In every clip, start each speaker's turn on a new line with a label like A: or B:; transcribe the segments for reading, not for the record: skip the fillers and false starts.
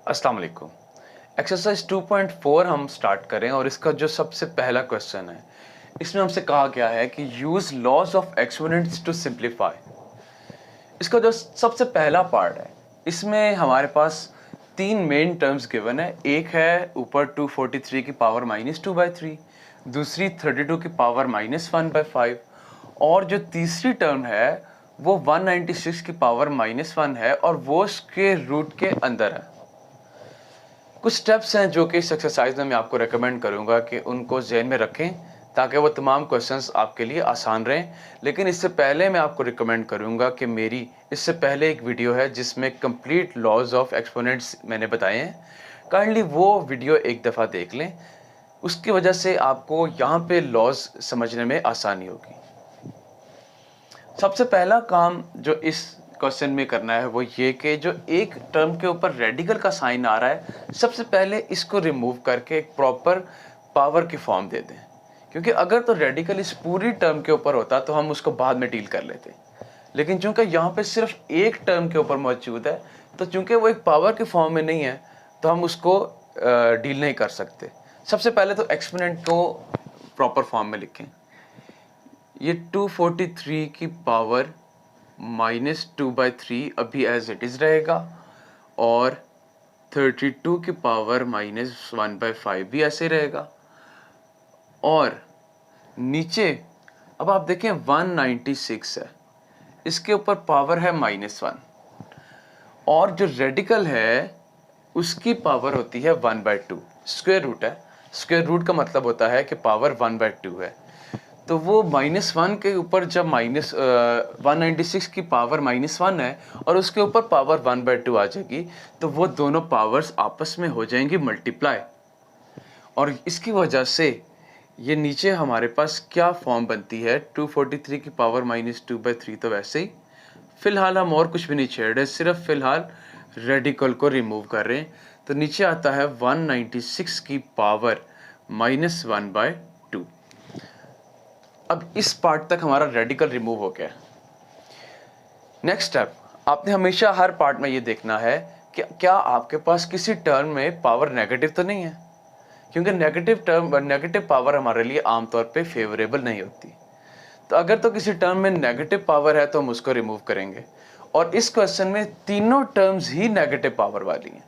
A: अस्सलाम वालेकुम। एक्सरसाइज 2.4 हम स्टार्ट करें और इसका जो सबसे पहला क्वेश्चन है, इसमें हमसे कहा गया है कि use laws of exponents to simplify. इसका जो सबसे पहला पार्ट है, इसमें हमारे पास तीन मेन टर्म्स गिवन है। एक है ऊपर 243 की पावर -2/3, दूसरी 32 की पावर -1/5 और जो तीसरी टर्म है वो 196 की पावर -1 है और वो स्क्वायर रूट के अंदर है। कुछ स्टेप्स हैं जो कि इस एक्सरसाइज में मैं आपको रेकमेंड करूंगा कि उनको जहन में रखें ताकि वो तमाम क्वेश्चंस आपके लिए आसान रहें। लेकिन इससे पहले मैं आपको रिकमेंड करूंगा कि मेरी इससे पहले एक वीडियो है जिसमें कंप्लीट लॉज ऑफ एक्सपोनेंट्स मैंने बताए हैं। काइंडली वो वीडियो एक दफ़ा देख लें, उसकी वजह से आपको यहाँ पे लॉज समझने में आसानी होगी। सबसे पहला काम जो इस क्वेश्चन में करना है वो ये कि जो एक टर्म के ऊपर रेडिकल का साइन आ रहा है, सबसे पहले इसको रिमूव करके एक प्रॉपर पावर की फॉर्म दे दें। क्योंकि अगर तो रेडिकल इस पूरी टर्म के ऊपर होता तो हम उसको बाद में डील कर लेते, लेकिन चूंकि यहाँ पे सिर्फ एक टर्म के ऊपर मौजूद है, तो चूंकि वो एक पावर के फॉर्म में नहीं है तो हम उसको डील नहीं कर सकते। सबसे पहले तो एक्सपोनेंट को प्रॉपर फॉर्म में लिखें। ये 243 की पावर -2/3 अभी एज इट इज़ रहेगा और 32 की पावर -1/5 भी ऐसे रहेगा। और नीचे अब आप देखें 196 है, इसके ऊपर पावर है -1 और जो रेडिकल है उसकी पावर होती है 1/2। स्क्वायर रूट है, स्क्वायर रूट का मतलब होता है कि पावर 1/2 है। तो वो -1 के ऊपर जब 196 की पावर -1 है और उसके ऊपर पावर 1/2 आ जाएगी, तो वो दोनों पावर्स आपस में हो जाएंगी मल्टीप्लाई। और इसकी वजह से ये नीचे हमारे पास क्या फॉर्म बनती है, 243 की पावर -2/3। तो वैसे ही फिलहाल हम और कुछ भी नहीं छेड़ रहे, सिर्फ फिलहाल रेडिकल को रिमूव कर रहे हैं। तो नीचे आता है 196 की पावर -1/2। अब इस पार्ट तक हमारा रेडिकल रिमूव हो गया। नेक्स्ट स्टेप, आपने हमेशा हर पार्ट में ये देखना है कि क्या आपके पास किसी टर्म में पावर नेगेटिव तो नहीं है, क्योंकि नेगेटिव पावर हमारे लिए आमतौर पे फेवरेबल नहीं होती। तो अगर तो किसी टर्म में नेगेटिव पावर है तो हम उसको रिमूव करेंगे। और इस क्वेश्चन में तीनों टर्म्स ही नेगेटिव पावर वाली हैं,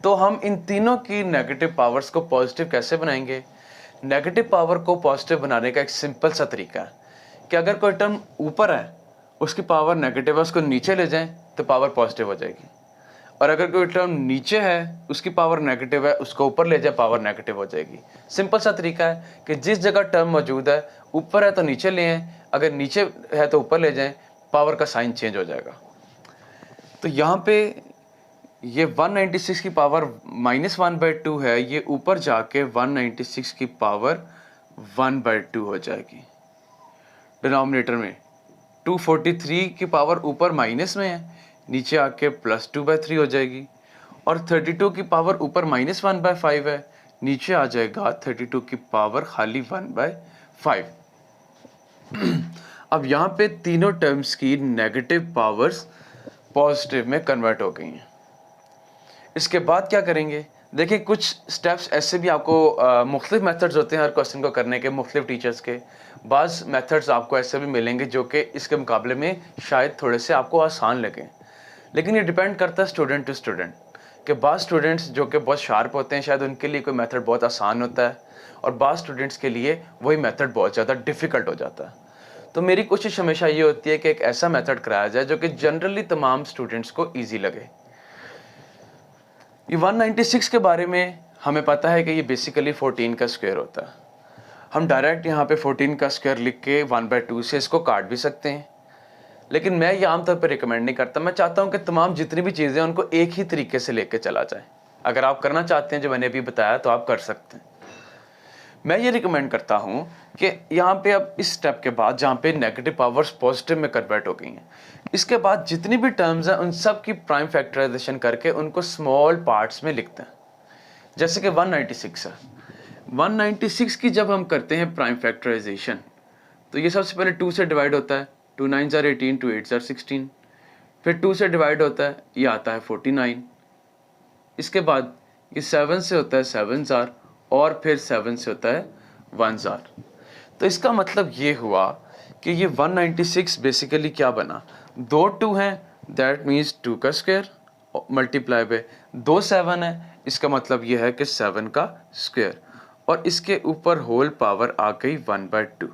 A: तो हम इन तीनों की नेगेटिव पावर्स को पॉजिटिव कैसे बनाएंगे। नेगेटिव पावर को पॉजिटिव बनाने का एक सिंपल सा तरीका है कि अगर कोई टर्म ऊपर है, उसकी पावर नेगेटिव है, उसको नीचे ले जाएं तो पावर पॉजिटिव हो जाएगी। और अगर कोई टर्म नीचे है, उसकी पावर नेगेटिव है, उसको ऊपर ले जाए, पावर नेगेटिव हो जाएगी। सिंपल सा तरीका है कि जिस जगह टर्म मौजूद है, ऊपर है तो नीचे ले आएं, अगर नीचे है तो ऊपर ले जाएं, पावर का साइन चेंज हो जाएगा। तो यहाँ पे ये 196 की पावर -1/2 है, ये ऊपर जाके 196 की पावर 1/2 हो जाएगी। डिनोमिनेटर में 243 की पावर ऊपर माइनस में है, नीचे आके +2/3 हो जाएगी। और 32 की पावर ऊपर -1/5 है, नीचे आ जाएगा 32 की पावर खाली 1/5। अब यहाँ पे तीनों टर्म्स की नेगेटिव पावर्स पॉजिटिव में कन्वर्ट हो गई हैं। इसके बाद क्या करेंगे, देखिए कुछ स्टेप्स ऐसे भी आपको मुख्तलिफ मेथड्स होते हैं हर क्वेश्चन को करने के, मुख्तलिफ टीचर्स के। बाज़ मेथड्स आपको ऐसे भी मिलेंगे जो कि इसके मुकाबले में शायद थोड़े से आपको आसान लगें, लेकिन ये डिपेंड करता है स्टूडेंट टू स्टूडेंट कि बाज़ स्टूडेंट्स जो कि बहुत शार्प होते हैं, शायद उनके लिए कोई मेथड बहुत आसान होता है और बाज़ स्टूडेंट्स के लिए वही मेथड बहुत ज़्यादा डिफ़िकल्ट हो जाता है। तो मेरी कोशिश हमेशा ये होती है कि एक ऐसा मेथड कराया जाए जो कि जनरली तमाम स्टूडेंट्स को ईजी लगे। ये 196 के बारे में हमें पता है कि ये बेसिकली 14 का स्क्वायर होता है। हम डायरेक्ट यहाँ पे 14 का स्क्वायर लिख के 1/2 से इसको काट भी सकते हैं, लेकिन मैं ये आमतौर पर रिकमेंड नहीं करता। मैं चाहता हूँ कि तमाम जितनी भी चीज़ें हैं उनको एक ही तरीके से लेके चला जाए। अगर आप करना चाहते हैं जो मैंने अभी बताया तो आप कर सकते हैं। मैं ये रिकमेंड करता हूँ कि यहाँ पे अब इस स्टेप के बाद जहाँ पे नेगेटिव पावर्स पॉजिटिव में कन्वर्ट हो गई हैं, इसके बाद जितनी भी टर्म्स हैं उन सब की प्राइम फैक्टराइजेशन करके उनको स्मॉल पार्ट्स में लिखते हैं। जैसे कि 196 है, 196 की जब हम करते हैं प्राइम फैक्टराइजेशन तो ये सबसे पहले 2 से डिवाइड होता है, 2 9s are 18, 2 8s are 16। फिर 2 से डिवाइड होता है, ये आता है 49। इसके बाद ये 7 से होता है 7 ज़ार और फिर 7 से होता है 1 ज़ार। तो इसका मतलब ये हुआ कि ये 196 बेसिकली क्या बना, 2 2 हैं दैट मीन्स 2 का स्क्वायर मल्टीप्लाई बाय 2 7 है, इसका मतलब ये है कि 7 का स्क्वायर और इसके ऊपर होल पावर आ गई 1/2।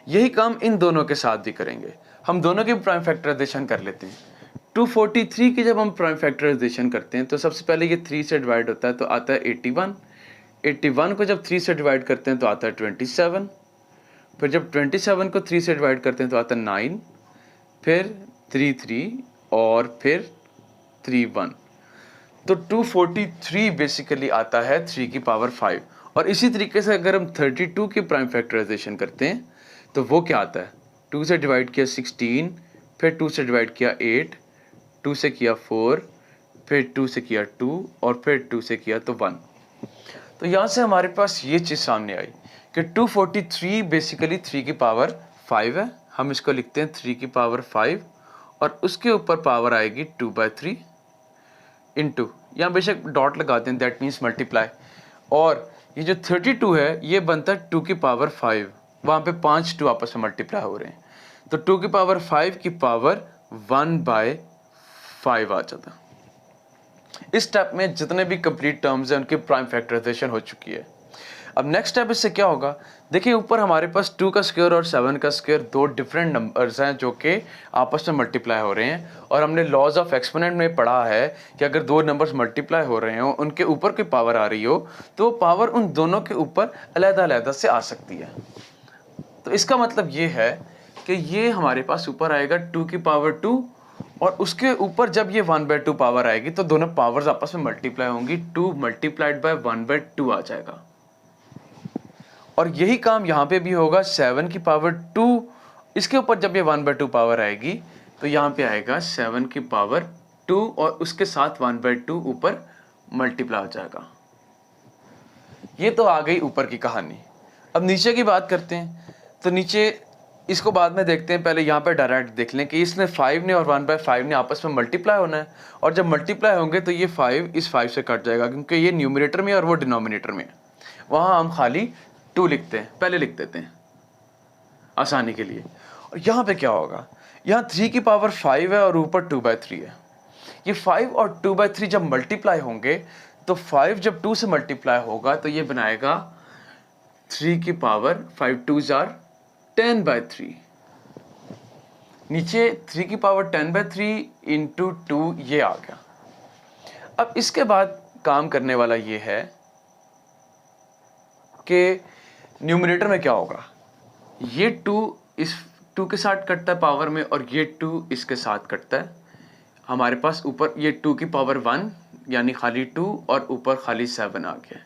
A: यही काम इन दोनों के साथ भी करेंगे। हम दोनों की प्राइम फैक्टराइजेशन कर लेते हैं। 243 की जब हम प्राइम फैक्टराइजेशन करते हैं तो सबसे पहले ये 3 से डिवाइड होता है तो आता है 81। 81 को जब 3 से डिवाइड करते हैं तो आता है 27। फिर जब 27 को 3 से डिवाइड करते हैं तो आता है 9, फिर 3 और फिर 3 1। तो 243 बेसिकली आता है 3 की पावर 5। और इसी तरीके से अगर हम 32 की प्राइम फैक्टराइजेशन करते हैं तो वो क्या आता है, 2 से डिवाइड किया 16, फिर 2 से डिवाइड किया 8, 2 से किया 4, फिर 2 से किया 2 और फिर 2 से किया तो 1। तो यहाँ से हमारे पास ये चीज़ सामने आई कि 243 बेसिकली 3 की पावर 5 है। हम इसको लिखते हैं 3 की पावर 5 और उसके ऊपर पावर आएगी 2/3 इंटू, यहाँ बेशक डॉट लगाते हैं दैट मीन्स मल्टीप्लाई। और ये जो 32 है ये बनता है 2 की पावर 5, वहाँ पे 5 2 आपस में मल्टीप्लाई हो रहे हैं तो 2 की पावर 5 की पावर 1/5 आ जाता है। इस स्टेप में जितने भी कंप्लीट टर्म्स हैं उनकी प्राइम फैक्टराइजेशन हो चुकी है। अब नेक्स्ट स्टेप इससे क्या होगा, देखिए ऊपर हमारे पास 2 का स्क्वायर और 7 का स्क्वायर दो डिफरेंट नंबर्स हैं जो कि आपस में मल्टीप्लाई हो रहे हैं। और हमने लॉज ऑफ एक्सपोनेंट में पढ़ा है कि अगर दो नंबर्स मल्टीप्लाई हो रहे हो उनके ऊपर कोई पावर आ रही हो तो वो पावर उन दोनों के ऊपर अलग-अलग से आ सकती है। तो इसका मतलब ये है कि ये हमारे पास ऊपर आएगा 2 की पावर 2 और उसके ऊपर जब ये 1/2 पावर आएगी तो दोनों पावर्स आपस में मल्टीप्लाई होंगी, 2 मल्टीप्लाइड बाय 1/2 आ जाएगा। और यही काम यहाँ पे भी होगा, 7 की पावर 2 इसके ऊपर जब ये 1/2 पावर आएगी तो यहाँ पे आएगा 7 की पावर 2 और उसके साथ 1/2 ऊपर मल्टीप्लाई हो जाएगा। ये तो आ गई ऊपर की कहानी। अब नीचे की बात करते हैं तो नीचे इसको बाद में देखते हैं, पहले यहाँ पे डायरेक्ट देख लें कि इसमें 5 ने और 1/5 ने आपस में मल्टीप्लाई होना है और जब मल्टीप्लाई होंगे तो ये 5 इस 5 से कट जाएगा क्योंकि ये न्यूमरेटर में और वो डिनोमिनेटर में है। वहाँ हम खाली 2 लिखते हैं, पहले लिख देते हैं आसानी के लिए। और यहाँ पे क्या होगा, यहाँ 3 की पावर 5 है और ऊपर 2/3 है। ये 5 और 2/3 जब मल्टीप्लाई होंगे तो 5 जब 2 से मल्टीप्लाई होगा तो ये बनाएगा 3 की पावर 5 2 जार 10/3। नीचे 3 की पावर 10/3 इंटू 2 ये आ गया। अब इसके बाद काम करने वाला ये है कि न्यूमरेटर में क्या होगा, ये 2 इस 2 के साथ कटता है पावर में और ये 2 इसके साथ कटता है। हमारे पास ऊपर ये 2 की पावर 1 यानी खाली 2 और ऊपर खाली 7 आ गया।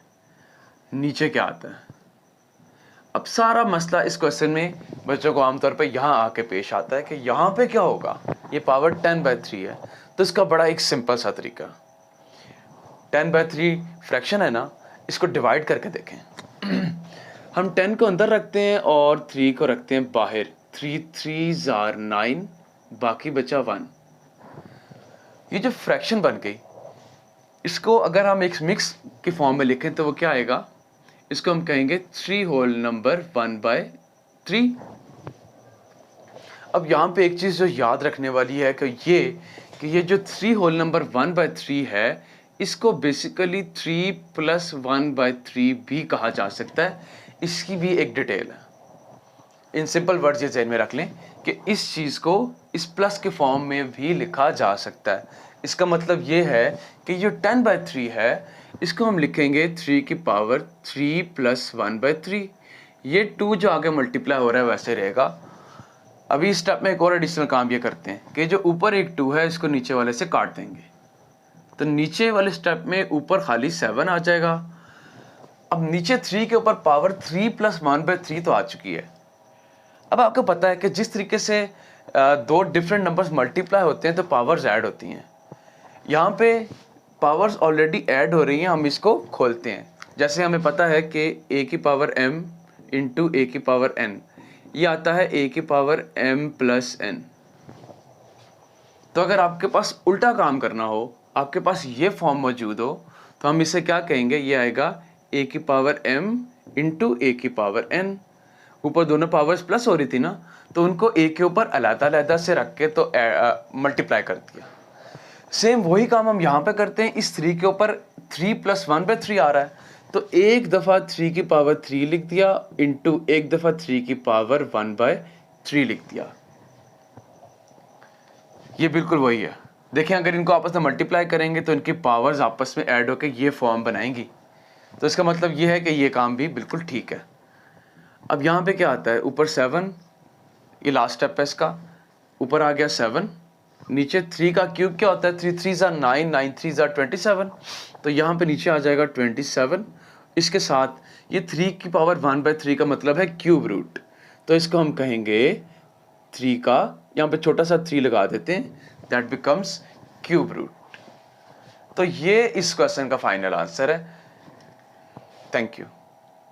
A: नीचे क्या आता है, अब सारा मसला इस क्वेश्चन में बच्चों को आमतौर पे यहाँ आके पेश आता है कि यहाँ पे क्या होगा, ये पावर 10/3 है तो इसका बड़ा एक सिंपल सा तरीका, 10/3 फ्रैक्शन है ना, इसको डिवाइड करके देखें। हम 10 को अंदर रखते हैं और 3 को रखते हैं बाहर, 3 3 जार 9 बाकी बचा 1। ये जो फ्रैक्शन बन गई इसको अगर हम एक मिक्स की फॉर्म में लिखें तो वो क्या आएगा, इसको हम कहेंगे 3 होल नंबर 1/3। अब यहाँ पे एक चीज़ जो याद रखने वाली है कि ये जो 3 होल नंबर 1/3 है इसको बेसिकली 3 + 1/3 भी कहा जा सकता है। इसकी भी एक डिटेल है, इन सिंपल वर्ड्स ये ज़हन में रख लें कि इस चीज़ को इस प्लस के फॉर्म में भी लिखा जा सकता है। इसका मतलब ये है कि जो 10/3 है इसको हम लिखेंगे 3 की पावर 3 + 1/3। ये 2 जो आगे मल्टीप्लाई हो रहा है वैसे रहेगा। अभी इस स्टेप में एक और एडिशनल काम ये करते हैं कि जो ऊपर एक 2 है इसको नीचे वाले से काट देंगे तो नीचे वाले स्टेप में ऊपर खाली 7 आ जाएगा। अब नीचे 3 के ऊपर पावर 3 + 1/3 तो आ चुकी है। अब आपको पता है कि जिस तरीके से दो डिफरेंट नंबर्स मल्टीप्लाई होते हैं तो पावर्स ऐड होती हैं। यहाँ पे पावर्स ऑलरेडी ऐड हो रही हैं, हम इसको खोलते हैं। जैसे हमें पता है कि a की पावर m इंटू a की पावर n, ये आता है a की पावर m + n। तो अगर आपके पास उल्टा काम करना हो, आपके पास ये फॉर्म मौजूद हो, तो हम इसे क्या कहेंगे, ये आएगा a की पावर m इंटू a की पावर n। ऊपर दोनों पावर्स प्लस हो रही थी ना, तो उनको a के ऊपर अलग-अलग से रख के तो मल्टीप्लाई कर दिया। सेम वही काम हम यहाँ पे करते हैं, इस 3 के ऊपर 3 + 1/3 आ रहा है, तो एक दफ़ा 3 की पावर 3 लिख दिया इंटू एक दफ़ा 3 की पावर 1/3 लिख दिया। ये बिल्कुल वही है। देखें, अगर इनको आपस में मल्टीप्लाई करेंगे तो इनकी पावर्स आपस में ऐड होकर ये फॉर्म बनाएंगी, तो इसका मतलब ये है कि ये काम भी बिल्कुल ठीक है। अब यहाँ पे क्या आता है, ऊपर 7, ये लास्ट स्टेप है इसका, ऊपर आ गया 7, नीचे 3 का क्यूब क्या होता है, 3 3 ज़ा 9, 9 3 ज़ा 27, तो यहाँ पे नीचे आ जाएगा 27। इसके साथ ये 3 की पावर 1/3 का मतलब है क्यूब रूट, तो इसको हम कहेंगे 3 का, यहाँ पे छोटा सा 3 लगा देते हैं, दैट बिकम्स क्यूब रूट। तो ये इस क्वेश्चन का फाइनल आंसर है। Thank you.